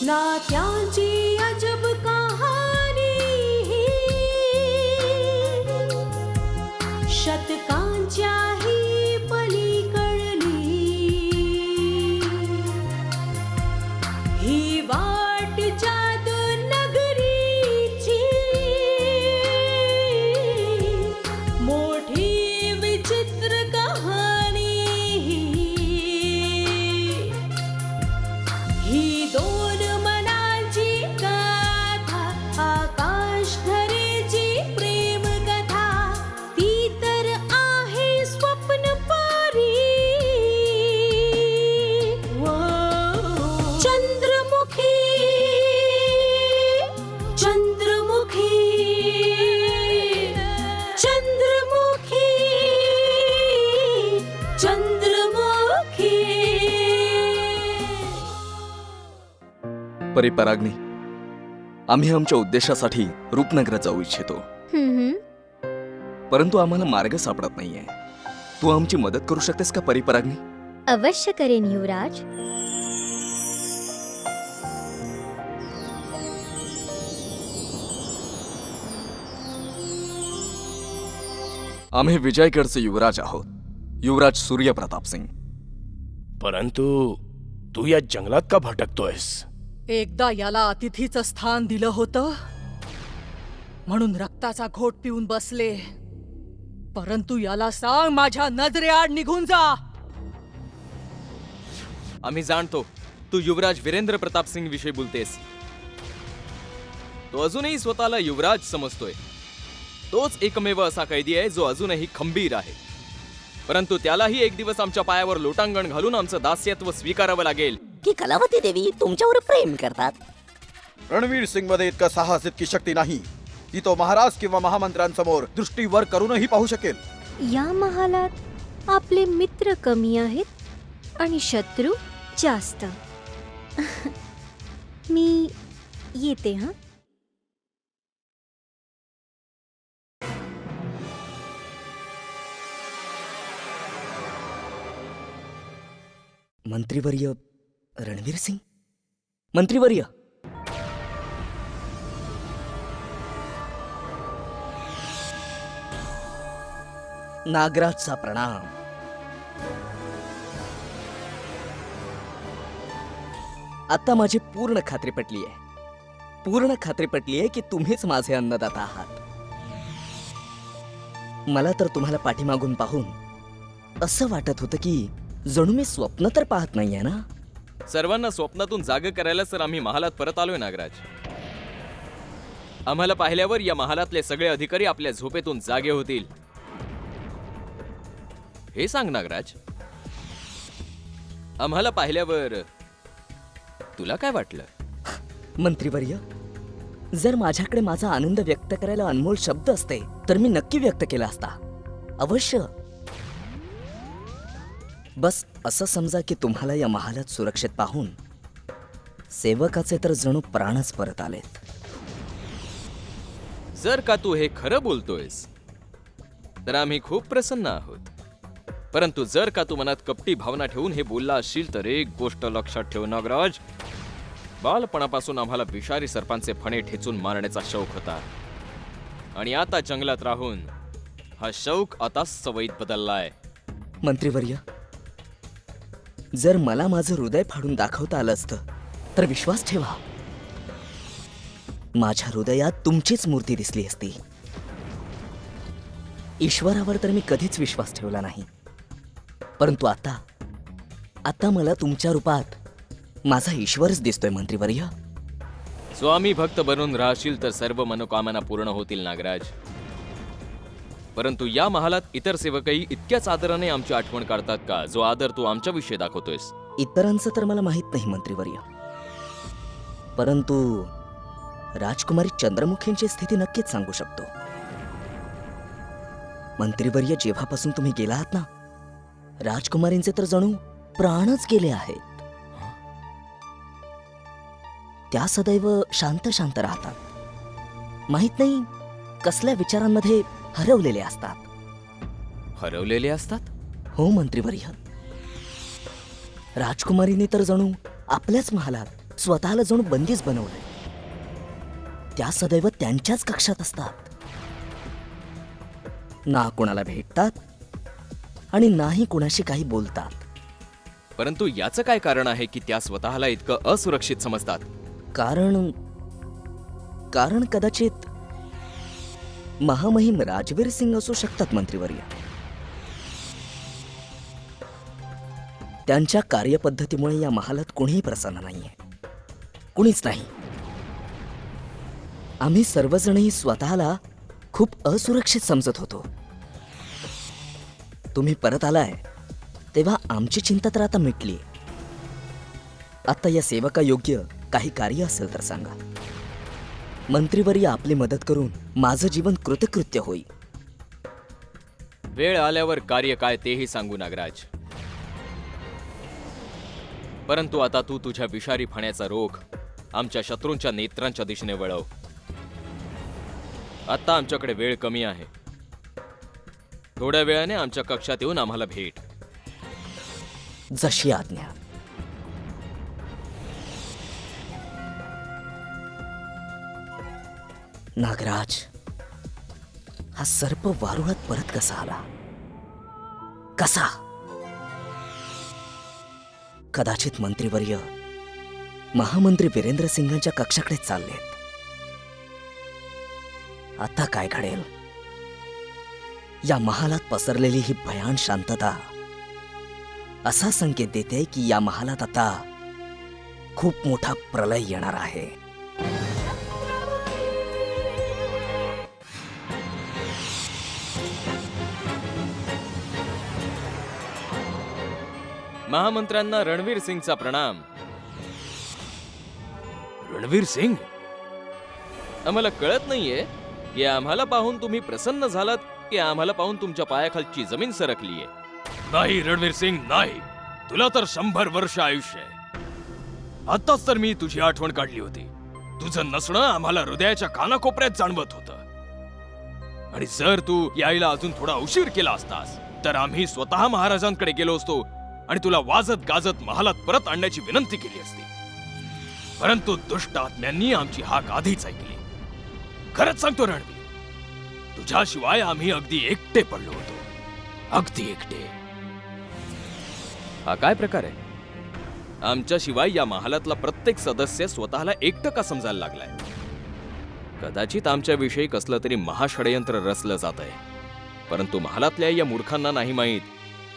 नात्यांची अजब कहाणी, शतकांच्याही पलीकडली ही वाट जादू नगरीची, मोठी विचित्र कहाणी ही दोन आकाश धरेची प्रेम कथा, ती तर आहे स्वप्न परी। चंद्रमुखी चंद्रमुखी चंद्रमुखी चंद्रमुखी। परिपराग्नी, आम्ही आमच्या उद्देशासाठी रूपनगरात जाऊ इच्छितो, परंतु आम्हाला मार्ग सापडत नाहीये। तू आमची मदत करू शकतेस का परिपराग्नी? अवश्य करेन युवराज। आम्ही विजयगडचे युवराज आहोत, युवराज सूर्यप्रताप सिंग। परंतु तू या जंगलात का भटकतोयस? एकदा याला अतिथीचं स्थान दिलं होतं म्हणून रक्ताचा घोट पिऊन बसले, परंतु याला सांग माझ्या नजरेआड निघून जा। आम्ही जाणतो तू युवराज वीरेंद्र प्रताप सिंग विषयी बोलतेस। तो अजूनही स्वतःला युवराज समजतोय। तोच एकमेव असा कैदी आहे जो अजूनही खंबीर आहे, परंतु त्यालाही एक दिवस आमच्या पायावर लोटांगण घालून आमचं दास्यत्व स्वीकारावं लागेल। की कलावती देवी तुमच्यावर प्रेम करतात? रणवीर सिंग मध्ये इतका साहस, इतकी शक्ती नाही ती तो महाराज किंवा महामंत्र्यांसमोर दृष्टी वर करूनही पाहू शकेल। या महालात आपले मित्र कमी आहेत आणि शत्रू जास्त। मी येते हा। मंत्रीवर्य रणवीर सिंग, मंत्रीवर्य नागराजचा प्रणाम। आता माझी पूर्ण खात्री पटली आहे की तुम्हीच माझे अन्नदाता आहात। मला तर तुम्हाला पाठीमागून पाहून असं वाटत होतं की जणू मी स्वप्न तर पाहत नाहीये ना। सर्वांना स्वप्नातून जाग करायला सर आम्ही महालात परत आलोय नागराज। आम्हाला पाहिल्यावर या महालातले सगळे अधिकारी आपल्या झोपेतून जागे होतील। हे सांग नागराज, आम्हाला पाहिल्यावर तुला काय वाटलं? मंत्रीवर्य, जर माझ्याकडे माझा आनंद व्यक्त करायला अनमोल शब्द असते तर मी नक्की व्यक्त केला असता, अवश्य। बस असं समजा की तुम्हाला या महालात सुरक्षित पाहून सेवकाचे तर जणू प्राणच परत आलेत। जर का तू हे खरं बोलतोयस तर आम्ही खूप प्रसन्न आहोत, परंतु जर का तू मनात कपटी भावना ठेवून हे बोलला असशील तर एक गोष्ट लक्षात ठेव नागराज, बालपणापासून आम्हाला विषारी सर्पांचे फणे ठेचून मारण्याचा शौक होता आणि आता जंगलात राहून हा शौक आता सवयीत बदललाय। मंत्रीवर्य, जर मला माझं हृदय फाडून दाखवता आलं असतं तर विश्वास ठेवा, माझ्या हृदयात तुमचीच मूर्ती दिसली असती। ईश्वरावर तर मी कधीच विश्वास ठेवला नाही, परंतु आता मला तुमच्या रूपात माझा ईश्वरच दिसतोय मंत्रीवर्य। स्वामी भक्त बनून राहशील तर सर्व मनोकामना पूर्ण होतील नागराज, परंतु या महालात इतर सेवकही इतक्याच आदराने आमची आठवण काढतात का जो आदर तू आमच्याविषयी दाखवतोयस? इतरांचं तर मला माहित नाही मंत्रीवर्य, परंतु राजकुमारी चंद्रमुखींची स्थिती नक्कीच सांगू शकतो. मंत्रीवर्य, जेव्हापासून तुम्ही गेला आहात ना, राजकुमारींचे तर जणू प्राणच गेले आहेत. त्या सदैव शांत शांत राहतात. माहित नाही कसल्या विचारांमध्ये हरवलेले असतात. हरवलेले असतात? हो मंत्रीवर्य, राजकुमारीने तर जणू आपल्याच महालात स्वतःला जणू बंदीच बनवलंय. त्या सदैव त्यांच्याच कक्षात असतात. ना कोणाला भेटतात आणि नाही कोणाशी काही बोलतात. परंतु याचं काय कारण आहे की त्या स्वतःला इतकं असुरक्षित समजतात? कारण कदाचित महामहिम राजवीर सिंग असू शकतात मंत्रीवर्य. त्यांच्या कार्यपद्धतीमुळे या महालात कोणीही प्रसन्न नाहीये. कुणीच नाही. आम्ही सर्वजणही स्वतःला खूप असुरक्षित समजत होतो. तुम्ही परत आलाय तेव्हा आमची चिंता तर आता मिटली. आता या सेवका योग्य काही कार्य असेल तर सांगा. मंत्रीवर्य, आपली मदत करून माझं जीवन कृतकृत्य होईल. वेळ आल्यावर कार्य काय तेही सांगू नागराज. परंतु आता तू तुझ्या विषारी फण्याचा रोख आमच्या शत्रूंच्या नेत्रांच्या दिशेने वळव. आता आमच्याकडे वेळ कमी आहे. थोड्या वेळाने आमच्या कक्षात येऊन आम्हाला भेट. जशी आज्ञा. नागराज, हा सर्प वारुळात परत कसा आला? कसा? कदाचित मंत्रीवर्य महामंत्री वीरेंद्र सिंगांच्या कक्षाकडे चाललेत. आता काय घडेल? या महालात पसरलेली ही भयान शांतता असा संकेत देते की या महालात आता खूप मोठा प्रलय येणार आहे. महामंत्र्यांना रणवीर सिंगचा प्रणाम. रणवीर सिंग, आम्हाला कळत नाहीये की आम्हाला पाहून तुम्ही प्रसन्न झालात की आम्हाला पाहून तुमच्या पायाखालची जमीन सरकलीये. नाही रणवीर सिंग, नाही. तुला तर 100 वर्ष आयुष्य आहे. आताच तर मी तुझी आठवण काढली होती. तुझं नसणं आम्हाला हृदयाच्या कानाकोपऱ्यात जाणवत होतं. आणि जर तू यायला अजून थोडा उशीर केला असतास तर आम्ही स्वतः महाराजांकडे गेलो असतो आणि तुला वाजत गाजत महालात परत आणण्याची विनंती केली असती. परंतु दुष्ट आत्म्यांनी आमची हाक आधीच ऐकली. खरंच सांगतो रणवीर, तुझ्याशिवाय आम्ही अगदी एकटे पडलो होतो. अगदी एकटे. हा काय प्रकार आहे? आमच्याशिवाय या महालातला प्रत्येक सदस्य स्वतःला एकटं का समजायला लागलाय? कदाचित आमच्याविषयी कसलं तरी महाषडयंत्र रचलं जात आहे. परंतु महालातल्या या मूर्खांना नाही माहीत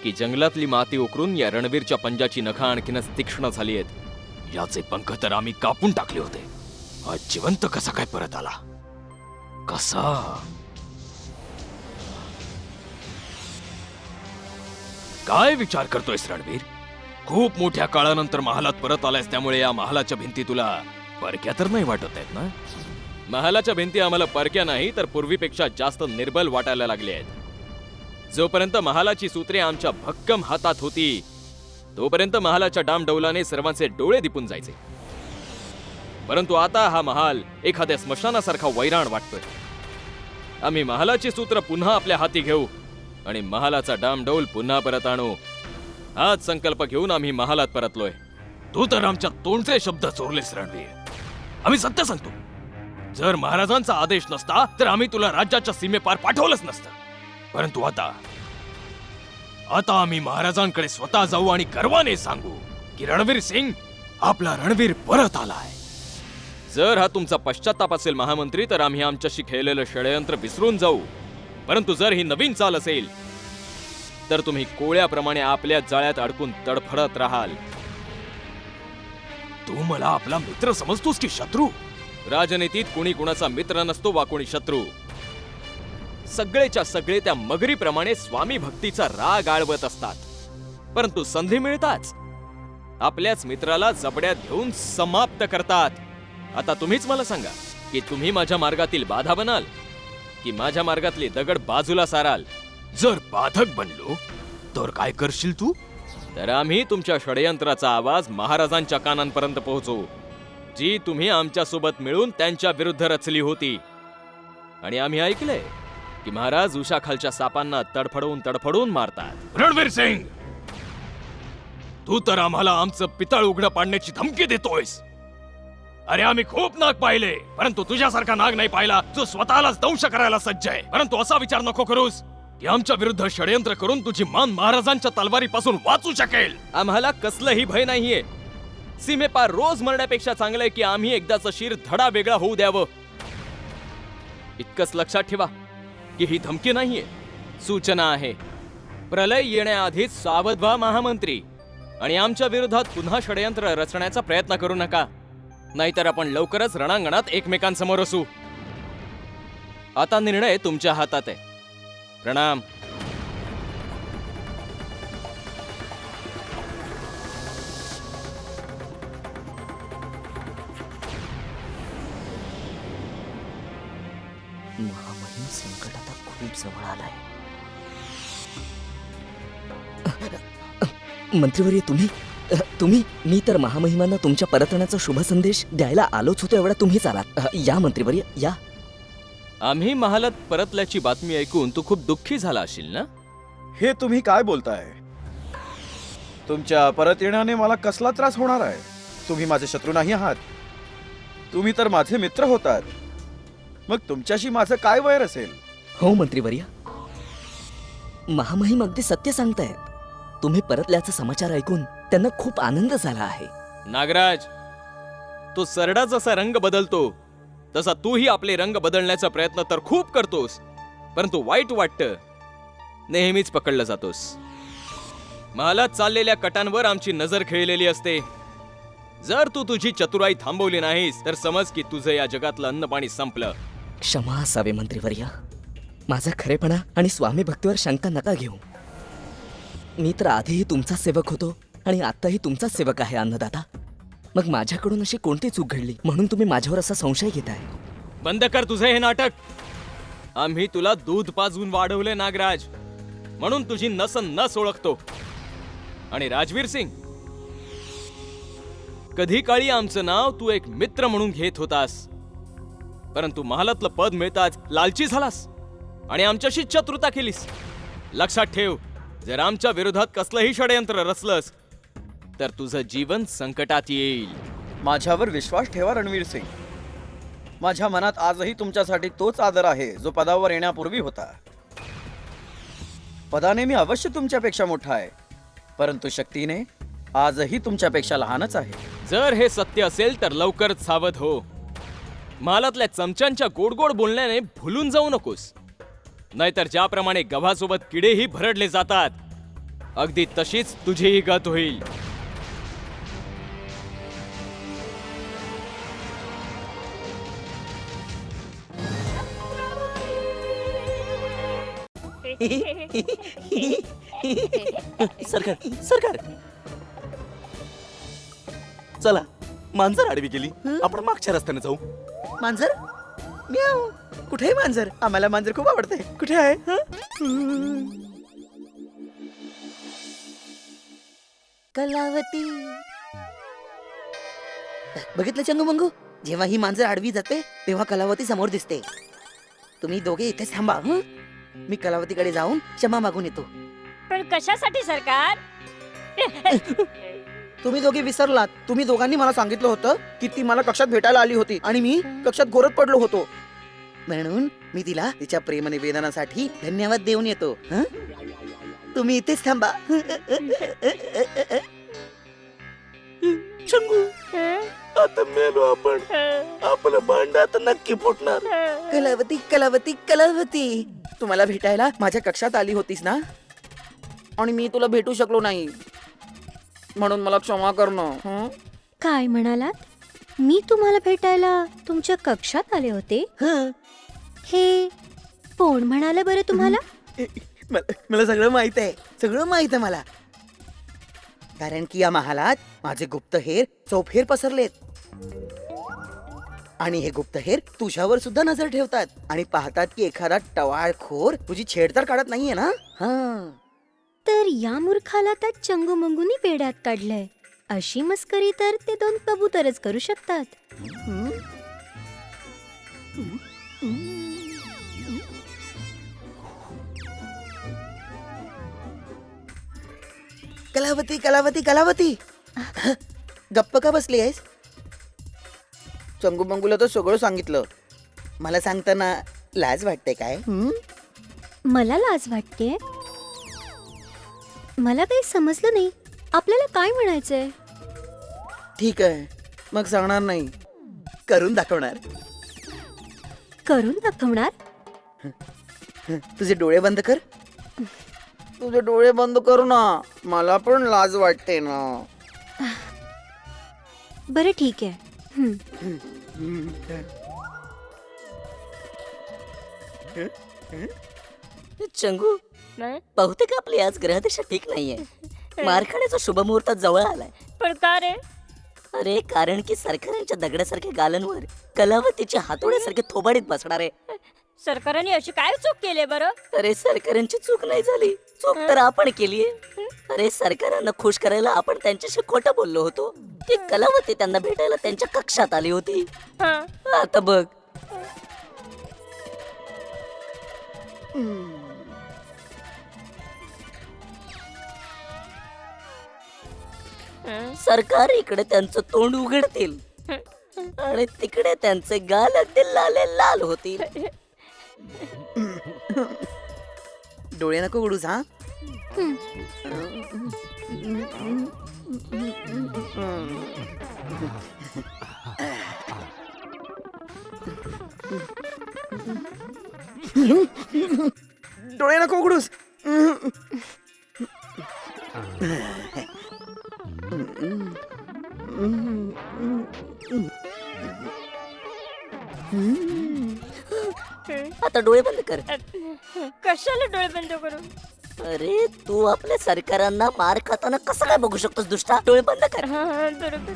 की जंगलातली माती उकरून या रणवीरच्या पंजाची नखं आणखीनच तीक्ष्ण झाली आहेत. याचे पंख तर आम्ही कापून टाकले होते. हा जिवंत कसा काय परत आला? कसा? काय विचार करतोयस रणवीर? खूप मोठ्या काळानंतर महालात परत आलायस, त्यामुळे या महालाच्या भिंती तुला परक्या तर नाही वाटत आहेत ना? महालाच्या भिंती आम्हाला परक्या नाही तर पूर्वीपेक्षा जास्त निर्बल वाटायला लागले आहेत. जोपर्यंत महालाची सूत्रे आमच्या भक्कम हातात होती तोपर्यंत महालाच्या डामडौलाने सर्वांचे डोळे दिपून जायचे. परंतु आता हा महाल एखाद्या स्मशानासारखा वैराण वाटतोय. आम्ही महालाची सूत्र पुन्हा आपल्या हाती घेऊ आणि महालाचा डामडौल पुन्हा परत आणू. हाच संकल्प घेऊन आम्ही महालात परतलोय. तू तर आमच्या तोंडचे शब्द चोरलेस रणवीर. आम्ही सत्य सांगतो, जर महाराजांचा आदेश नसता तर आम्ही तुला राज्याच्या सीमेपार पाठवलंच नसतं. परंतु आता आम्ही महाराजांकडे स्वतः जाऊ आणि गर्वाने सांगू की रणवीर सिंग, आपला रणवीर परत आलाय. जर हा तुमचा पश्चाताप असेल महामंत्री तर आम्ही आमच्याशी खेळलेलं षडयंत्र विसरून जाऊ. परंतु जर ही नवीन चाल असेल तर तुम्ही कोळ्याप्रमाणे आपल्या जाळ्यात अडकून तडफडत राहाल. तू मला आपला मित्र समजतोस की शत्रू? राजनीतीत कोणी कुणाचा मित्र नसतो वा कोणी शत्रू. सगळेच्या सगळे त्या मगरीप्रमाणे स्वामी भक्तीचा राग आळवत असतात. परंतु संधी मिळताच आपल्याच मित्राला जबड्यात घेऊन समाप्त करतात. आता तुम्हीच मला सांगा की तुम्ही माझ्या मार्गातील बाधा बनाल की माझ्या मार्गातले दगड बाजूला साराल. जर बाधक बनलो तर काय करशील तू? तर आम्ही तुमच्या षडयंत्राचा आवाज महाराजांच्या कानांपर्यंत पोहोचवू, जी तुम्ही आमच्या सोबत मिळून त्यांच्या विरुद्ध रचली होती. आणि आम्ही ऐकलंय की महाराज उशाखालच्या सापांना तडफडून मारतात. रणवीर सिंग, तू तर आम्हाला आमचं पितळ उघडं पाडण्याची धमकी देतोयस. अरे आम्ही खूप नाग पाहिले, परंतु तुझ्यासारखा नाग नाही पाहिला जो स्वतःलाच दंश करायला सज्ज आहे. परंतु असा विचार नको करूस की आमच्या विरुद्ध षडयंत्र करून तुझी मान महाराजांच्या तलवारीपासून वाचू शकेल. आम्हाला कसलंही भय नाहीये. सीमेपार रोज मरण्यापेक्षा चांगलंय की आम्ही एकदाचं शिर धडा वेगळा होऊ द्यावं. इतकंच लक्षात ठेवा की ही धमकी नाहीये, सूचना आहे. प्रलय येण्याआधीच सावध व्हा महामंत्री, आणि आमच्या विरोधात पुन्हा षडयंत्र रचण्याचा प्रयत्न करू नका, नाहीतर आपण लवकरच रणांगणात एकमेकांसमोर असू. आता निर्णय तुमच्या हातात आहे. प्रणाम. महामहिम संकट आता खूप जवळ आलाय. मंत्रीवर्य, तुम्ही मी तर महामहिमांना तुमच्या परतण्याचा शुभ संदेश द्यायला आलोच होतो, एवढा तुम्हीच आलात. या मंत्रीवर्य, या. आम्ही महालात परतल्याची बातमी ऐकून तू खूप दुःखी झाला असशील ना? हे तुम्ही काय बोलताय? तुमच्या परत येण्याने मला कसला त्रास होणार आहे? तुम्ही माझे शत्रू नाही आहात, तुम्ही तर माझे मित्र होतात. मग तुमच्याशी माझं काय वैर असेल? हो मंत्रीवर्य, महामहिम अगदी सत्य सांगतायत. तुम्ही परतल्याचा समाचार ऐकून त्यांना खूप आनंद झाला आहे. नागराज, तो सरडा जसा रंग बदलतो तसा तूही आपले रंग बदलण्याचा प्रयत्न तर खूप करतोस, परंतु वाईट वाटतं नेहमीच पकडलं जातोस. महालात चाललेल्या कटांवर आमची नजर खेळलेली असते. जर तू तुझी चतुराई थांबवली नाहीस तर समज की तुझं या जगातलं अन्न पाणी संपलं. क्षमा असावे मंत्रीवर्य, माझा खरेपणा आणि स्वामी भक्तीवर शंका नका घेऊ. मी तर आधीही तुमचा सेवक होतो आणि आताही तुमचाच सेवक आहे अन्नदाता. मग माझ्याकडून अशी कोणती चूक घडली म्हणून तुम्ही माझ्यावर असा संशय घेताय? बंद कर तुझं हे नाटक. आम्ही तुला दूध पाजून वाढवले नागराज, म्हणून तुझी नस नस ओळखतो. आणि राजवीर सिंग, कधी काळी आमचं नाव तू एक मित्र म्हणून घेत होतास, परंतु महालातलं पद मिळताच लालची झालास आणि आमच्याशी चतुरता केलीस. लक्षात ठेव, जर आमच्या विरोधात कसलंही षडयंत्र रचलंस तर तुझं जीवन संकटात येईल. माझ्यावर विश्वास ठेवा रणवीर सिंग. माझ्या मनात आजही तुमच्यासाठी तोच आदर आहे जो पदावर येण्यापूर्वी होता. पदाने मी अवश्य तुमच्यापेक्षा मोठा आहे, परंतु शक्तीने आजही तुमच्यापेक्षा लहानच आहे. जर हे सत्य असेल तर लवकरच सावध हो. महालातल्या चमच्यांच्या गोड बोलण्याने भुलून जाऊ नकोस, नाहीतर ज्याप्रमाणे गव्हासोबत किडेही भरडले जातात अगदी तशीच तुझीही गत होईल. सरकार चला, मांजर आडवी गेली, आपण मागच्या रस्त्याने जाऊ. मांजर? म्याऊ. कुठे आहे मांजर? आम्हाला मांजर खूप आवडते. कुठे आहे? कलावती. बघितलं चंगू मंगू, जेव्हा ही मांजर आडवी जाते तेव्हा कलावती समोर दिसते. तुम्ही दोघे इथेच थांबा. मी कलावतीकडे जाऊन क्षमा मागून येतो. पण कशासाठी सरकार? तुम्ही दोघे विसरलात. तुम्ही दोघांनी मला सांगितलं होतं की ती मला कक्षात भेटायला आली होती आणि मी कक्षात घोरत पडलो होतो, म्हणून मी तिला तिच्या प्रेम निवेदनासाठी धन्यवाद देऊन येतो. तुम्ही इथेच थांबा. चंगू, आता मेलो आपण. आपलं भांड आता नक्की फुटणार. कलावती कलावती कलावती, तुम्हाला भेटायला माझ्या कक्षात आली होतीस ना, आणि मी तुला भेटू शकलो नाही, म्हणून मला क्षमा करणं. काय म्हणालात? मी तुम्हाला भेटायला तुमच्या कक्षात आले होते? हे कोण म्हणाले बरं तुम्हाला? मला सगळं माहित आहे, सगळं माहित आहे मला. कारण की या महालात माझे गुप्तहेर चौफेर पसरलेत. आणि हे गुप्तहेर तुझ्यावर सुद्धा नजर ठेवतात आणि पाहतात की एखादा टवाळखोर तुझी छेड तर काढत नाहीये ना. हा. तर या मूर्खाला त्या चंगूमंगूनी बेड्यात काढलंय. अशी मस्करी तर ते दोन कबूतरच करू शकतात. कलावती कलावती कलावती गप्प का बसली आहेस? चंगूमंगूला तर सगळं सांगितलं. मला सांगताना लाज वाटते काय? मला लाज वाटते. मला काही समजलं नाही. आपल्याला काय म्हणायचंय? ठीक आहे, मग सांगणार नाही, करून दाखवणार. करून दाखवणार? तुझे डोळे बंद कर. तुझे डोळे बंद करू ना, मला पण लाज वाटते ना. बरं ठीक आहे. चंगू, बहुतेक आपली आज ग्रहदिशा ठीक नाहीये. मारखाण्याचा शुभ मुहूर्त जवळ आलाय. पण का रे? अरे कारण की सरकारांच्या दगडासारख्या गालांवर कलावतीच्या हातोड्यासारखे थोबाडीत बसणार आहे. सरकारने अशी काय चूक केली बरं? अरे सरकारांची चूक नाही झाली, चूक तर आपण केलीये. अरे सरकारांना खुश करायला आपण त्यांच्याशी खोटं बोललो होतो की कलावती त्यांना भेटायला त्यांच्या कक्षात आली होती. आता बघ. सरकार इकडे त्यांचं तोंड उघडतील आणि तिकडे त्यांचे गाल अगदी लाल लाल होतील. डोळे नको उडूस. हा. डोळे नको उघडूस. आता डोळे बंद कर. कशाला डोळे बंद करू? अरे तू आपल्या सरकारांना मार खाताना कसं काय बघू शकतोस दुष्टा? डोळे बंद कर. बरोबर.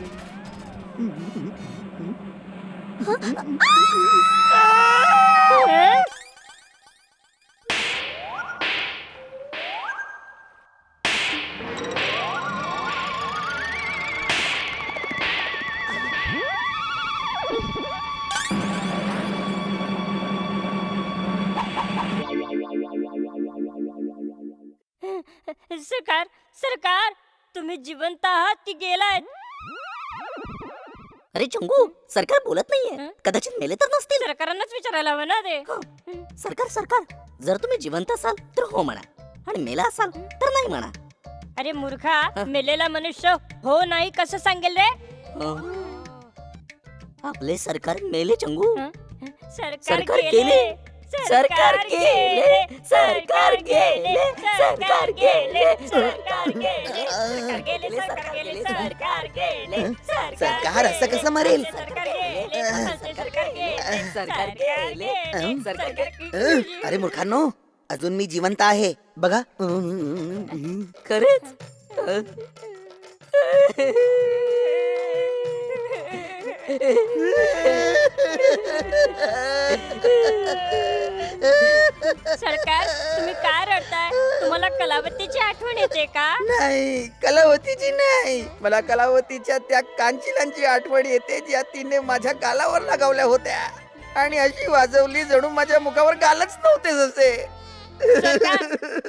सरकार सरकार, तुम्ही जिवंत आहात की गेलात? अरे चंगू, सरकार बोलत नाहीये. कदाचित मेले तर नसतील. सरकारांनाच विचारायला हवं ना ते. सरकार सरकार, जर तुम्ही जिवंत असाल तर हो म्हणा आणि मेला असाल तर नाही म्हणा. अरे मूर्खा, मेलेला मनुष्य हो नाही कसं सांगेल रे? आपले सरकार मेले चंगू. सरकार गेले. सरकार गेले. सरकार गेले. सरकार गेले. सरकार गेले. सरकार गेले. सरकार गेले. सरकार गेले. सरकार असं कसं मरेल? सरकार गेले. सरकार गेले. सरकार गेले. सरकार गेले. अरे मूर्खांनो, अजून मी जिवंत आहे बघा. खरेच? सरकार, तुम्ही काय रडताय? तुम्हाला कलावतीची आठवण येते का? नाही, कलावतीची नाही. मला कलावतीच्या त्या कांचिलांची आठवण येते ज्या तिने माझ्या गालावर लगावल्या होत्या आणि अशी वाजवली जणू माझ्या मुखावर गालच नव्हते जसे. सरकार,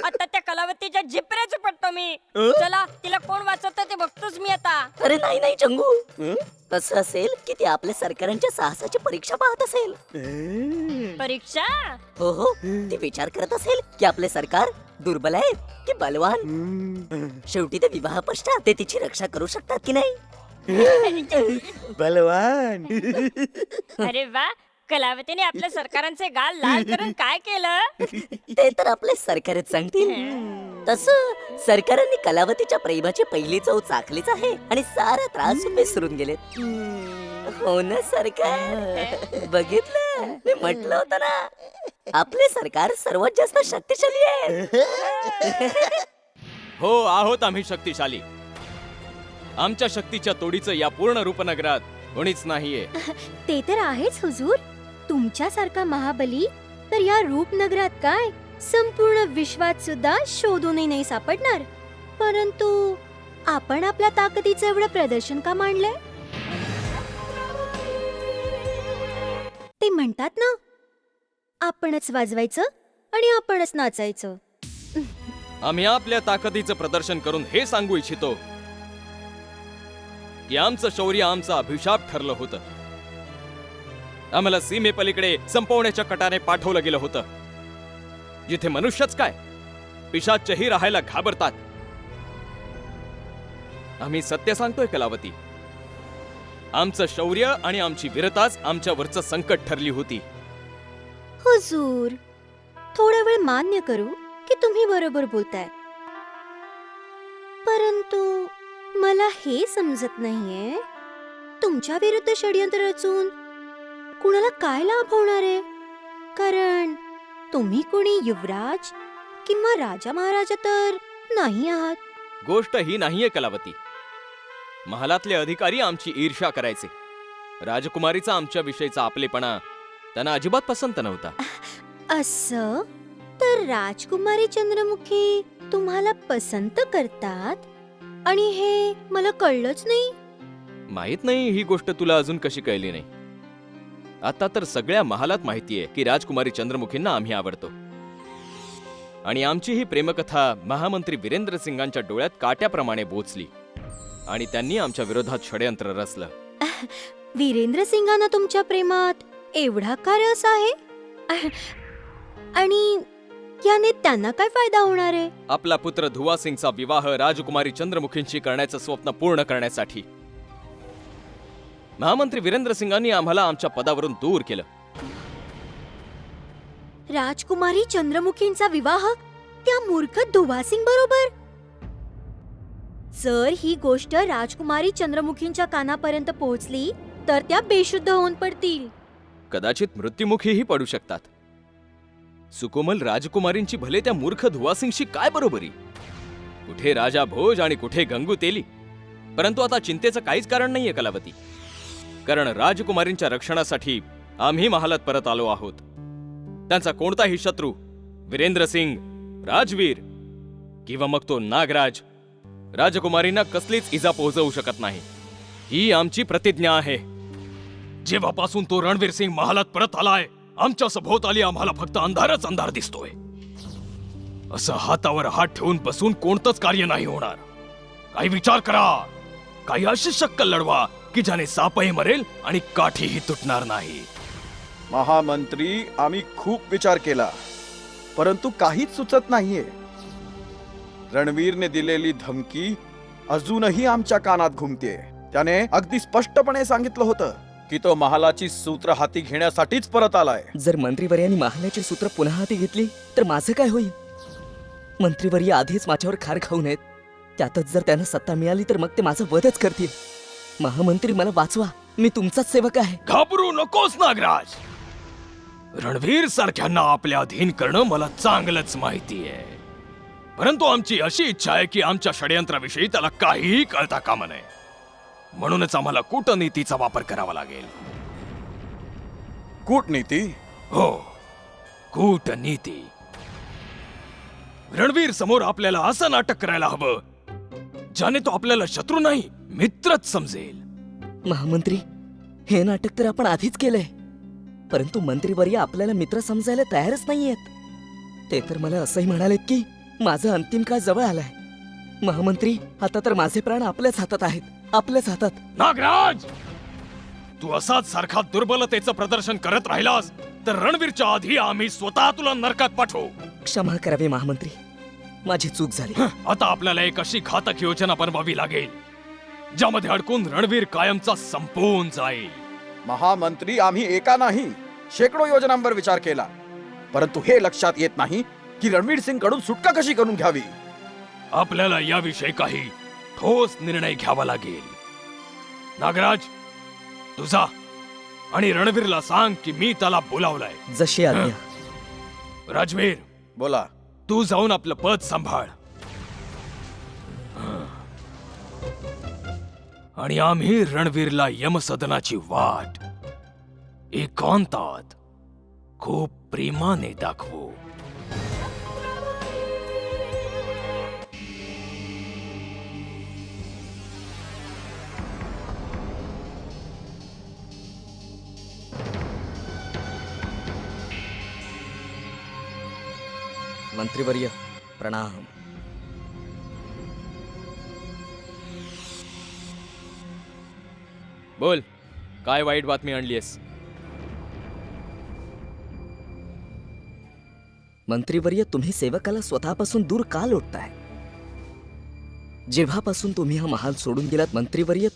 आता त्या कलावतीच्या झिपऱ्याच पडतो मी. चला, तिला कोण वाचवत ते बघतोच मी आता. अरे नाही नाही चंगू, तसं असेल की ती आपल्या सरकारांच्या साहसाची परीक्षा पाहत असेल. परीक्षा? हो हो, ती विचार करत असेल की आपले सरकार दुर्बल आहेत की बलवान. शेवटी ते विवाह पश्चात ते तिची रक्षा करू शकतात की नाही. बलवान. अरे वा, कलावतीने आपल्या सरकारांचे गाल लाल करून काय केलं? ते तर आपले सरकारच सांगतील. तसं सरकारांनी कलावतीच्या प्रेमाची पहिली चव चाखलीच आहे आणि सारा त्रास विसरून गेले. हो ना सरकार, बघितलं मी म्हटलं होतं ना, आपले सरकार सर्वात जास्त शक्तिशाली आहे. हो, आहोत आम्ही शक्तिशाली. आमच्या शक्तीच्या तोडीचं या पूर्ण रूपनगरात कोणीच नाहीये. ते तर आहेच हुजूर. तुमच्यासारखा महाबली तर या रूपनगरात काय संपूर्ण विश्वात सुद्धा शोधूनही नाही सापडणार. परंतु आपण आपल्या ताकदीचं एवढं प्रदर्शन का मांडलंय? ते म्हणतात ना, आपणच वाजवायचं आणि आपणच नाचायचं. आम्ही आपल्या ताकदीचं प्रदर्शन करून हे सांगू इच्छितो की आमचं शौर्य आमचा अभिशाप ठरलं होतं. आम्हाला सीमेपलीकडे संपवण्याच्या कटाने पाठवलं गेलं होतं, जिथे मनुष्यच काय पिशाचही राहायला घाबरतात. आम्ही सत्य सांगतोय कलावती. आमचं शौर्य आणि आमची वीरताच आमच्यावरचं संकट ठरली होती. हुजूर, थोडा वेळ मान्य करू की तुम्ही बरोबर बोलताय, परंतु मला हे समजत नाहीये तुमच्या विरुद्ध षडयंत्र रचून कुणाला काय लाभ होणार आहे. कारण तुम्ही कोणी युवराज किंवा राजा महाराजा तर नाही आहात. गोष्ट ही नाहीये कलावती. महालातले अधिकारी आमची ईर्ष्या करायचे. राजकुमारीचा आमच्या विषयीचा आपलेपणा त्यांना अजिबात पसंत नव्हता. असं तर राजकुमारी चंद्रमुखी तुम्हाला पसंत करतात आणि हे मला कळलंच नाही. माहित नाही ही गोष्ट तुला अजून कशी कळली नाही. आता तर सगळ्या महालात माहितीये की राजकुमारी चंद्रमुखींना आम्ही आवडतो. आणि आमची ही प्रेमकथा महामंत्री वीरेंद्र सिंगांच्या डोळ्यात काट्याप्रमाणे बोचली आणि त्यांनी आमच्या विरोधात षडयंत्र रचलं. वीरेंद्र सिंगांना तुमच्या प्रेमात एवढा का रस आहे? आणि याने त्यांना काय फायदा होणार आहे? आपला पुत्र धुवा सिंगचा विवाह राजकुमारी चंद्रमुखींशी करण्याचं स्वप्न पूर्ण करण्यासाठी महामंत्री वीरेंद्र सिंगांनी आम्हाला आमच्या पदावरून दूर केलं. राजकुमारी चंद्रमुखींचा विवाह त्या मूर्ख धुवासिंग बरोबर? जर ही गोष्ट राजकुमारी चंद्रमुखींच्या कानापर्यंत पोहोचली तर त्या बेशुद्ध होऊन पडतील. कदाचित मृत्युमुखीही पडू शकतात. सुकोमल राजकुमारींची भले त्या मूर्ख धुवासिंगशी काय बरोबरी? कुठे राजा भोज आणि कुठे गंगू तेली. परंतु आता चिंतेचं काहीच कारण नाहीये कलावती. कारण राजकुमारींच्या रक्षणासाठी आम्ही महालात परत आलो आहोत. त्यांचा कोणताही शत्रू वीरेंद्र सिंग, राजवीर किंवा मग तो नागराज राजकुमारींना कसलीच इजा पोहोचवू शकत नाही. ही आमची प्रतिज्ञा आहे. जेव्हापासून तो रणवीर सिंग महालात परत आलाय, आमच्या सभोवताली आम्हाला फक्त अंधारच अंधार दिसतोय. असं हातावर हात ठेवून बसून कोणतंच कार्य नाही होणार. काही विचार करा. काही अशी शक्कल लढवा की ज्याने सापही मरेल आणि काठीही तुटणार नाही. महामंत्री, आम्ही खूप विचार केला, परंतु काहीच सुचत नाहीये. रणवीरने दिलेली धमकी अजूनही आमच्या कानात घुमतेय. त्याने अगदी स्पष्टपणे सांगितलं होतं की तो महालाची सूत्र हाती घेण्यासाठीच परत आलाय. जर मंत्रीवर्यांनी महालाची सूत्र पुन्हा हाती घेतली तर माझं काय होईल? मंत्रीवर्य आधीच माझ्यावर खार खाऊ नयेत. त्यातच जर त्यांना सत्ता मिळाली तर मग ते माझं वधच करतील. महामंत्री, मला वाचवा. मी तुमचाच सेवक आहे. घाबरू नकोस नागराज. रणवीर सारख्यांना आपल्या अधीन करणं मला चांगलंच माहिती आहे. परंतु आमची अशी इच्छा आहे की आमच्या षडयंत्राविषयी त्याला काहीही कळता कामा नये. म्हणूनच आम्हाला कूटनीतीचा वापर करावा लागेल. कूटनीती? हो, कूटनीती. रणवीर समोर आपल्याला असं नाटक करायला हवं ज्याने तो आपल्याला शत्रू नाही, मित्रच समजेल. महामंत्री, हे नाटक तर आपण आधीच केलंय, परंतु मंत्रीवर्य आपल्याला मित्र समजायला तयारच नाहीयेत. ते तर मला असंही म्हणालेत की माझा अंतिम काळ जवळ आलाय. महामंत्री, आता तर माझे प्राण आपल्याच हातात आहेत. आपल्याच हातात. नागराज, तू असाच सारखा दुर्बलतेचं प्रदर्शन करत राहिलास तर रणवीरच्या आधी आम्ही स्वतः तुला नरकात पाठवू. क्षमा करावी महामंत्री, माझी चूक झाली. आता आपल्याला एक अशी घातक योजना बनवावी लागेल ज्यामध्ये अडकून रणवीर कायमचा संपून जाईल. महामंत्री, आम्ही एका नाही शेकडो योजनांवर विचार केला, परंतु हे लक्षात येत नाही की रणवीर सिंग कडून सुटका कशी करून घ्यावी. आपल्याला याविषयी काही ठोस निर्णय घ्यावा लागेल. नागराज, तुझा आणि रणवीरला सांग की मी त्याला बोलावलाय. जशी आज्ञा. राजवीर, बोला. तू जाऊन आपलं पद सांभाळ. आणि आम्ही रणवीरला यमसदनाची वाट एकांतात खूप प्रेमाने दाखवू. मंत्रीवर्य प्रणाम. बोल, काय वाईट बातमी आणलीयस? मंत्रीवर्य, तुम्ही सेवकाला स्वतःपासून दूर का लोटताय? जेव्हापासून तुम्ही हा महाल सोडून गेलात मंत्रीवर्य,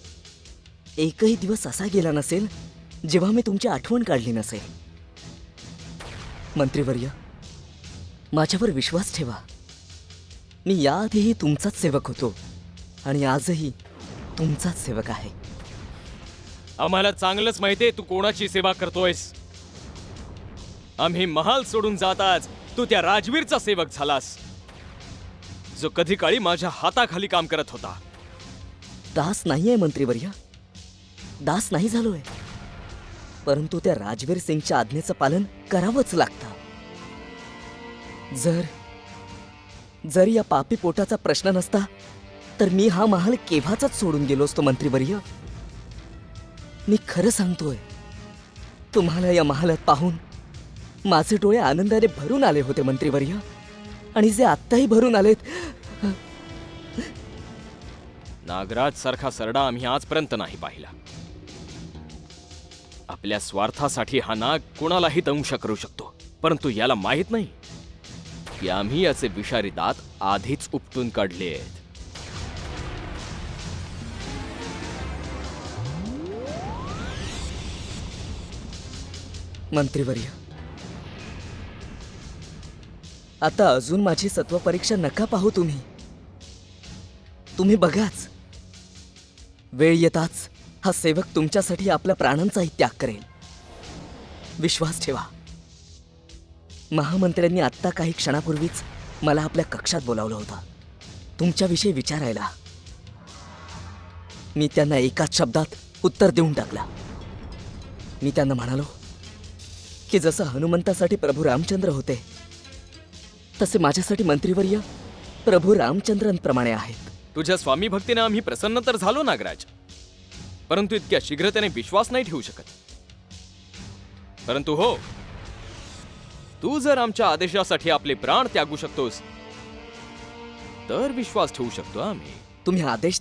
एकही दिवस असा गेला नसेल जेव्हा मी तुमची आठवण काढली नसेल. मंत्रीवर्य, माझ्यावर विश्वास ठेवा. मी याआधीही तुमचाच सेवक होतो आणि आजही तुमचाच सेवक आहे. आम्हाला चांगलंच माहितीये तू कोणाची सेवा करतोयस. आम्ही महाल सोडून जाताच तू त्या राजवीरचा सेवक झालास, जो कधी काळी माझ्या हाताखाली काम करत होता. दास नाहीये मंत्रीवर्य, दास नाही झालोय, परंतु त्या राजवीर सिंगच्या आज्ञेचं पालन करावंच लागतं. जर या पापी पोटाचा प्रश्न नसता तर मी हा महाल केव्हाचाच सोडून गेलो असतो मंत्रीवर्य. मी खरं सांगतोय, तुम्हाला या महालात पाहून माझे डोळे आनंदाने भरून आले होते मंत्रीवर्य, आणि जे आत्ताही भरून आलेत. नागराज सारखा सरडा आम्ही आजपर्यंत नाही पाहिला. आपल्या स्वार्थासाठी हा नाग कोणालाही दंश करू शकतो, परंतु याला माहित नाही की आम्ही याचे विषारी दात आधीच उपटून काढले आहेत. मंत्रीवर्य, आता अजून माझी सत्व परीक्षा नका पाहू. तुम्ही बघाच, वेळ येताच हा सेवक तुमच्यासाठी आपल्या प्राणांचाही त्याग करेल. विश्वास ठेवा. महामंत्र्यांनी आत्ता काही क्षणापूर्वीच मला आपल्या कक्षात बोलावलं होतं तुमच्याविषयी विचारायला. मी त्यांना एकाच शब्दात उत्तर देऊन टाकला. मी त्यांना म्हणालो की जसं हनुमंतासाठी प्रभू रामचंद्र होते, तसे माझ्यासाठी मंत्रीवर्य प्रभू रामचंद्रांप्रमाणे आहेत. तुझ्या स्वामी भक्तीने आम्ही प्रसन्न तर झालो नागराज, परंतु इतक्या शीघ्रतेने विश्वास नाही ठेवू शकत. परंतु हो, तू जर आमच्या आदेशासाठी आपले प्राण त्यागू शकतोस तर विश्वास ठेवू शकतो आम्ही. तुम्ही आदेश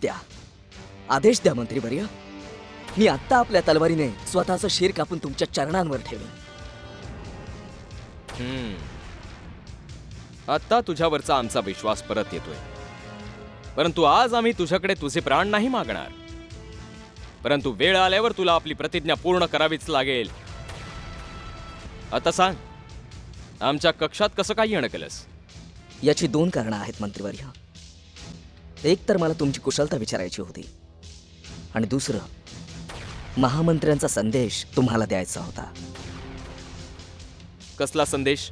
द्या मंत्रीवर्य. मी आत्ता आपल्या तलवारीने स्वतःचं शिर कापून तुमच्या चरणांवर ठेवेन. आता तुझ्यावरचा आमचा विश्वास परत येतोय. परंतु आज आम्ही तुझ्याकडे तुझे प्राण नाही मागणार, परंतु वेळ आल्यावर तुला आपली प्रतिज्ञा पूर्ण करावीच लागेल. आता सांग, आमच्या कक्षात कसं काय येणं केलंस? याची 2 कारणं आहेत मंत्रीवर्य. एक तर मला तुमची कुशलता विचारायची होती, आणि दुसरं, महामंत्र्यांचा संदेश तुम्हाला द्यायचा होता. कसला संदेश?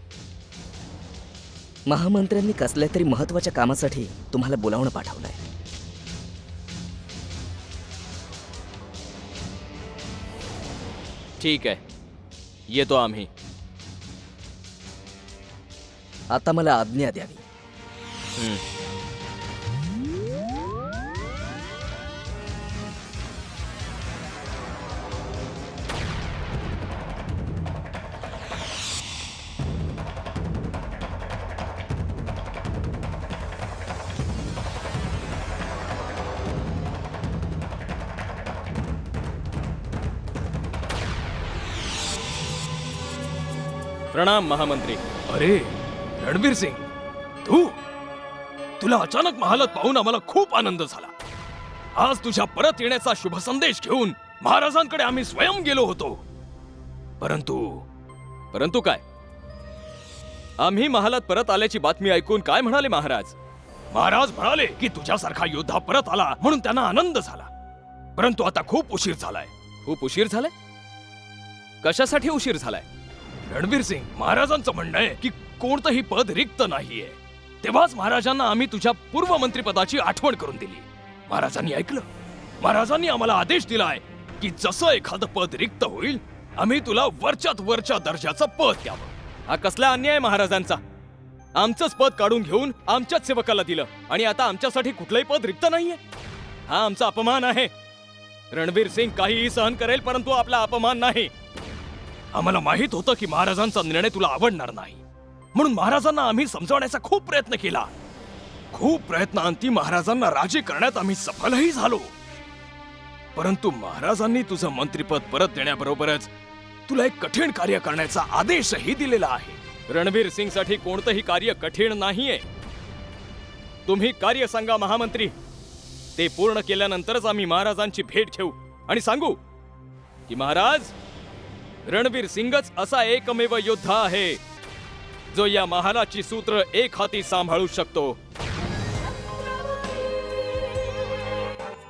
महामंत्र्यांनी कसल्या तरी महत्वाच्या कामासाठी तुम्हाला बोलावणं पाठवलंय. ठीक आहे, येतो आम्ही. आता मला आज्ञा द्यावी. प्रणाम महामंत्री. अरे रणवीर सिंग, तुला अचानक महालात पाहून आम्हाला खूप आनंद झाला. आज तुझ्या परत येण्याचा शुभ संदेश घेऊन महाराजांकडे आम्ही स्वयं गेलो होतो. परंतु काय? आम्ही महालात परत आल्याची बातमी ऐकून काय म्हणाले महाराज? महाराज म्हणाले की तुझ्यासारखा योद्धा परत आला म्हणून त्यांना आनंद झाला. परंतु आता खूप उशीर झालाय. खूप उशीर झालाय? कशासाठी उशीर झालाय? रणवीर सिंग, महाराजांचं म्हणणं आहे की कोणतंही पद रिक्त नाहीये. तेव्हाच महाराजांना आम्ही तुझ्या पूर्व मंत्रिपदाची आठवण करून दिली. महाराजांनी ऐकलं. महाराजांनी आम्हाला आदेश दिलाय की जसं एखादं पद रिक्त होईल आम्ही तुला वरच्यात वरच्या दर्जाचं पद द्यावं. हा कसला अन्याय महाराजांचा? आमचंच पद काढून घेऊन आमच्याच सेवकाला दिलं आणि आता आमच्यासाठी कुठलंही पद रिक्त नाहीये. हा आमचा अपमान आहे. रणवीर सिंग काहीही सहन करेल परंतु आपला अपमान नाही. आम्हाला माहित होतं की महाराजांचा निर्णय तुला आवडणार नाही, म्हणून महाराजांना आम्ही समजावण्याचा खूप प्रयत्न केला. खूप प्रयत्नांती महाराजांना राजी करण्यात आम्ही सफलही झालो. परंतु महाराजांनी तुझं मंत्रिपद परत देण्याबरोबरच तुला एक कठीण कार्य करण्याचा आदेशही दिलेला आहे. रणवीर सिंग साठी कोणतंही कार्य कठीण नाहीये. तुम्ही कार्य सांगा महामंत्री. ते पूर्ण केल्यानंतरच आम्ही महाराजांची भेट घेऊ आणि सांगू की महाराज, रणवीर सिंगच असा एकमेव योद्धा आहे जो या महालाची सूत्र एक हाती सांभाळू शकतो.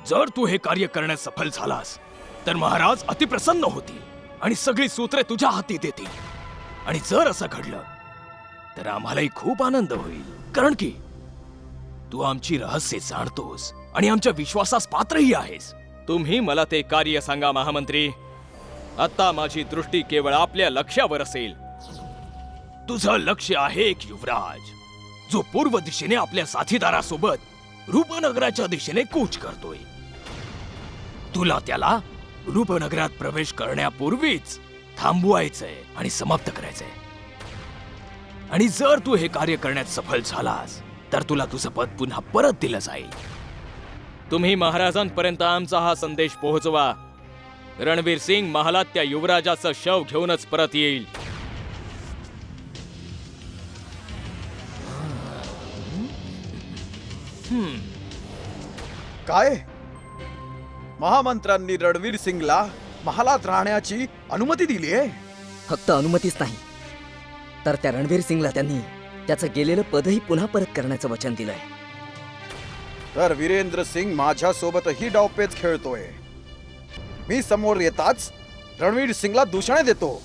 जर तू हे कार्य करण्यात सफल झालास तर महाराज अतिप्रसन्न होतील आणि सगळी सूत्रे तुझ्या हाती देतील. आणि जर असं घडलं तर आम्हालाही खूप आनंद होईल, कारण की तू आमची रहस्ये जाणतोस आणि आमच्या विश्वासास पात्रही आहेस. तुम्ही मला ते कार्य सांगा महामंत्री. आता माझी दृष्टी केवळ आपल्या लक्ष्यावर असेल. तुझं लक्ष आहे एक युवराज जो पूर्व दिशेने आपल्या साथीदारासोबत रूपनगराच्या दिशेने कूच करतोय. तुला त्याला रूपनगरात प्रवेश करण्यापूर्वीच थांबवायचंय आणि समाप्त करायचंय. आणि जर तू हे कार्य करण्यात सफल झालास तर तुला तुझं पद पुन्हा परत दिलं जाईल. तुम्ही महाराजांपर्यंत आमचा हा संदेश पोहोचवा. रणवीर सिंग महालात त्या युवराजाचं शव घेऊनच परत येईल. काय महामंत्र्यांनी रणवीर सिंगला महालात राहण्याची अनुमती दिली आहे? फक्त अनुमतीच नाही तर त्या रणवीर सिंगला त्यांनी त्याचं गेलेलं पदही पुन्हा परत करण्याचं वचन दिलंय. तर वीरेंद्र सिंग माझ्या सोबतही डावपेच खेळतोय. मी समोर येताच रणवीर सिंगला दूषणे देतो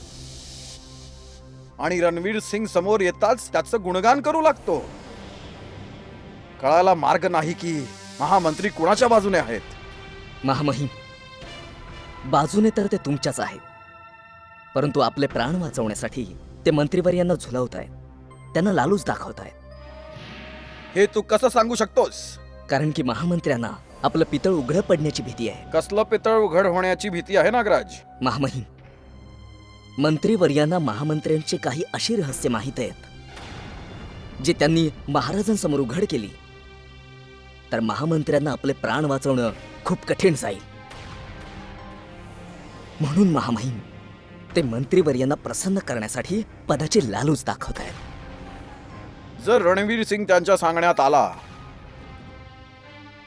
आणि रणवीर सिंग समोर येताच त्याचं गुणगान करू लागतो. कळायला मार्ग नाही की महामंत्री कुणाच्या बाजूने आहेत. महामहिम, बाजूने तर ते तुमच्याच आहेत, परंतु आपले प्राण वाचवण्यासाठी ते मंत्रीवर्यांना झुलवतायत, त्यांना लालूच दाखवतायत. हे तू कसं सांगू शकतोस? कारण की महामंत्र्यांना आपलं पितळ उघडं पडण्याची भीती आहे. कसलं पितळ उघड होण्याची भीती आहे नागराज? महामहिम, मंत्रीवर्यांना महामंत्र्यांची काही अशी रहस्य माहीत आहेत जे त्यांनी महाराजांसमोर उघड केली तर महामंत्र्यांना आपले प्राण वाचवणं खूप कठीण जाईल. म्हणून महामहिम, ते मंत्रीवर्यांना प्रसन्न करण्यासाठी पदाची लालूच दाखवत आहेत. जर रणवीर सिंग त्यांच्या सांगण्यात आला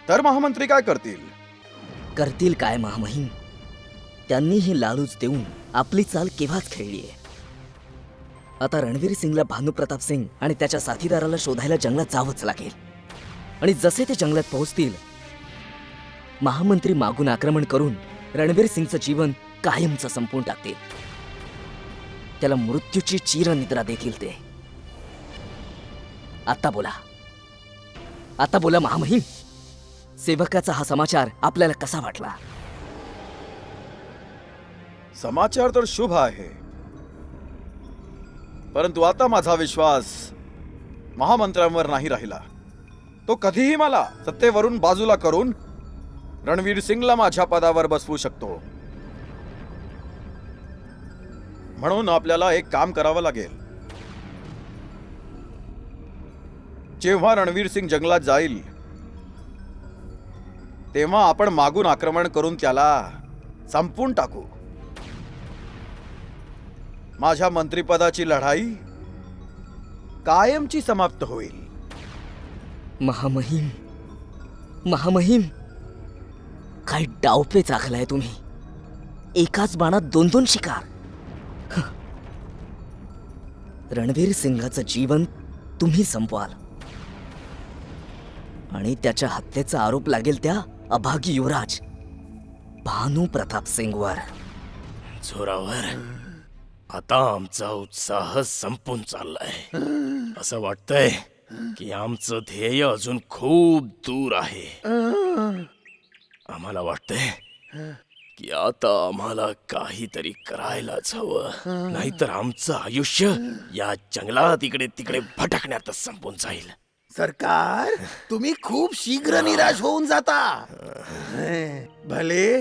तर महामंत्री काय करतील? करतील काय महामहिम? त्यांनी ही लालूच देऊन आपली चाल केव्हाच खेळलीये. आता रणवीर सिंगला भानुप्रताप सिंग आणि त्याच्या साथीदाराला शोधायला जंगलात जावंच लागेल. आणि जसे ते जंगलात पोहोचतील महामंत्री मागून आक्रमण करून रणवीर सिंगचं जीवन कायमचं संपवून टाकतील. त्याला मृत्यूची चिरनिद्रा देतील ते. आता बोला महामहिम, सेवकाचा हा समाचार आपल्याला कसा वाटला? समाचार तर शुभ आहे, परंतु आता माझा विश्वास महामंत्र्यांवर नाही राहिला. तो कधीही मला सत्तेवरून बाजूला करून रणवीर सिंगला माझ्या पदावर बसवू शकतो. म्हणून आपल्याला एक काम करावं लागेल. जेव्हा रणवीर सिंग जंगलात जाईल तेव्हा आपण मागून आक्रमण करून त्याला संपवून टाकू. माझ्या मंत्रिपदाची लढाई कायमची समाप्त होईल. महामहिम, काय डावपेच आखलाय तुम्ही. एकाच बाणात 2-2 शिकार. रणवीर सिंगाचं जीवन तुम्ही संपवाल आणि त्याच्या हत्येचा आरोप लागेल त्या अभागी युवराज भानुप्रताप सिंगवर. जोरावर आता आमचा उत्साह संपून चाललाय. असं वाटतंय की आमचं ध्येय अजून खूप दूर आहे. आम्हाला वाटतंय की आता आम्हाला काहीतरी करायलाच हवं, नाहीतर आमचं आयुष्य या जंगलात इकडे तिकडे भटकण्यातच संपून जाईल. सरकार, तुम्ही खूप शीघ्र निराश होऊन जाता. भले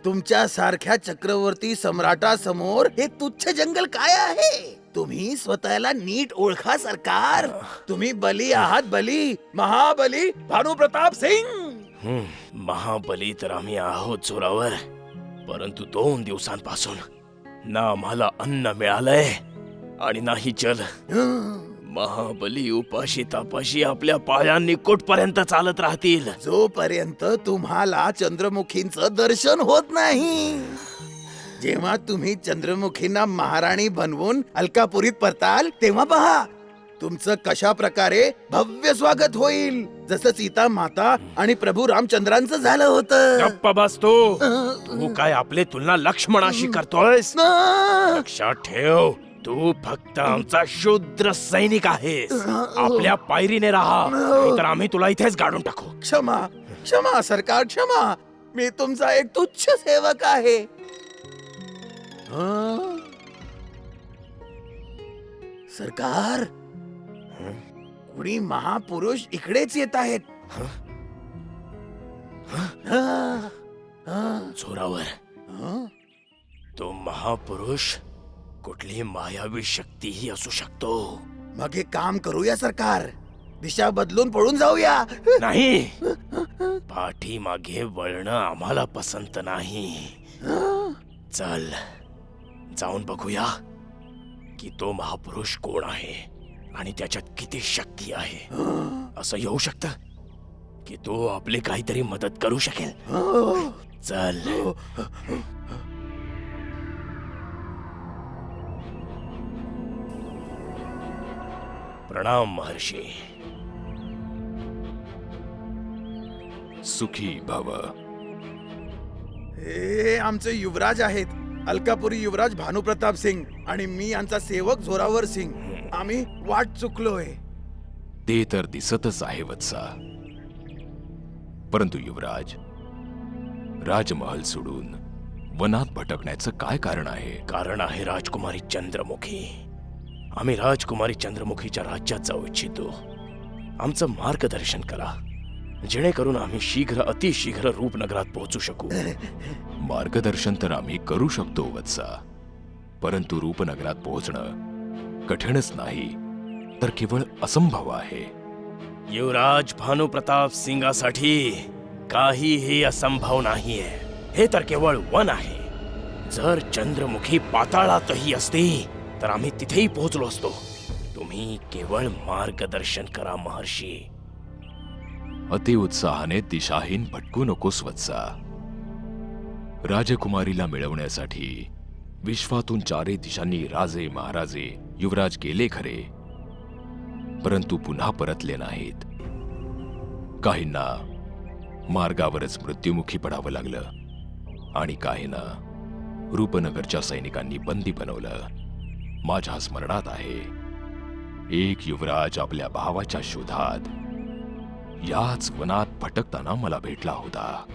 तुमच्या सारख्या चक्रवर्ती सम्राटासमोर हे तुच्छ जंगल काय आहे. तुम्ही स्वतःला नीट ओळखा सरकार. तुम्ही बली आहात, बली, महाबली भानुप्रताप सिंग. महाबली तर आम्ही आहोत जोरावर, परंतु 2 दिवसांपासून ना आम्हाला अन्न मिळालंय आणि नाही जल. महाबली उपाशी तापाशी आपल्या पायांनी कुठपर्यंत चालत राहतील. जोपर्यंत तुम्हाला चंद्रमुखींचं दर्शन होत नाही. जेव्हा तुम्ही चंद्रमुखींना महाराणी बनवून अलकापुरीत परताल तेव्हा पहा तुमचं कशा प्रकारे भव्य स्वागत होईल, जसं सीता माता आणि प्रभू रामचंद्रांचं झालं होतं. गप्प बसतो. तू काय आपली तुलना लक्ष्मणाशी करतोयस? लक्षात ठेव, तू फक्त आमचा शूद्र सैनिक आहेस. आपल्या पायरीने राहा, तर आम्ही तुला इथेच गाडून टाकू. क्षमा, क्षमा सरकार, क्षमा. मी तुमचा एक तुच्छ सेवक आहे. सरकार, कुणी महापुरुष इकडेच येत आहेत. जोरावर तो महापुरुष कुठली मायावी शक्तीही असू शकतो. मग हे काम करूया सरकार, दिशा बदलून पळून जाऊया. नाही, पाठीमागे वळणं आम्हाला पसंत नाही. चल जाऊन बघूया की तो महापुरुष कोण आहे आणि त्याच्यात किती शक्ती आहे. असं येऊ शकतं की तो आपली काहीतरी मदत करू शकेल. चल. प्रणाम महर्षी. सुखी भव. हे आमचे युवराज आहेत, अलकापुरी युवराज भानुप्रताप सिंग, आणि मी यांचा सेवक जोरावर सिंग. आम्ही वाट चुकलोय. ते तर दिसतच आहे वत्सा. परंतु युवराज, राजमहल सोडून वनात भटकण्याचं काय कारण आहे? कारण आहे राजकुमारी चंद्रमुखी. आम्ही राजकुमारी चंद्रमुखीच्या राज्यात जाऊ इच्छितो. आमचं मार्गदर्शन करा, जेणेकरून आम्ही अतिशीघ्र रूपनगरात पोहोचू शकू. मार्गदर्शन तर आम्ही करू शकतो वत्सा, परंतु रूपनगरात पोहोचणं कठीणच नाही तर केवळ असंभव आहे. युवराज भानुप्रताप सिंगासाठी काहीही असंभव नाहीये. हे तर केवळ वन आहे. जर चंद्रमुखी पाताळातही असती तर आम्ही तिथेही पोहोचलो असतो. तुम्ही केवळ मार्गदर्शन करा महर्षी. अतिउत्साहाने दिशाहीन भटकू नकोस वत्सा. राजकुमारीला मिळवण्यासाठी विश्वातून 4 दिशांनी राजे महाराजे युवराज गेले खरे, परंतु पुन्हा परतले नाहीत. काहींना मार्गावरच मृत्युमुखी पडावं लागलं आणि काहींना रूपनगरच्या सैनिकांनी बंदी बनवलं. माझ्या स्मरणात आहे, एक युवराज आपल्या भावाच्या शोधात याच वनात भटकताना मला भेटला होता.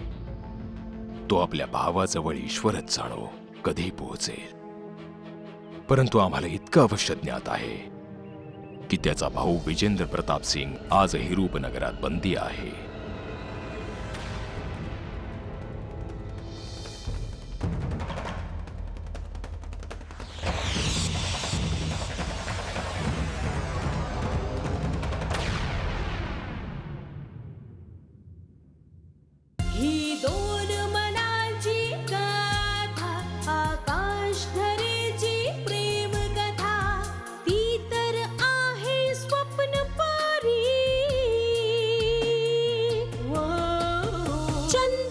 तो आपल्या भावाजवळ ईश्वरच जाणो कधी पोहोचेल. परंतु आम्हाला इतकं अवश्य ज्ञात आहे की त्याचा भाऊ विजेंद्र प्रताप सिंग आजही रूपनगरात बंदी आहे. ही 2 मनांची गाथा, आकाश धरेची प्रेम कथा, ती तर आहे स्वप्न परी. चंद्र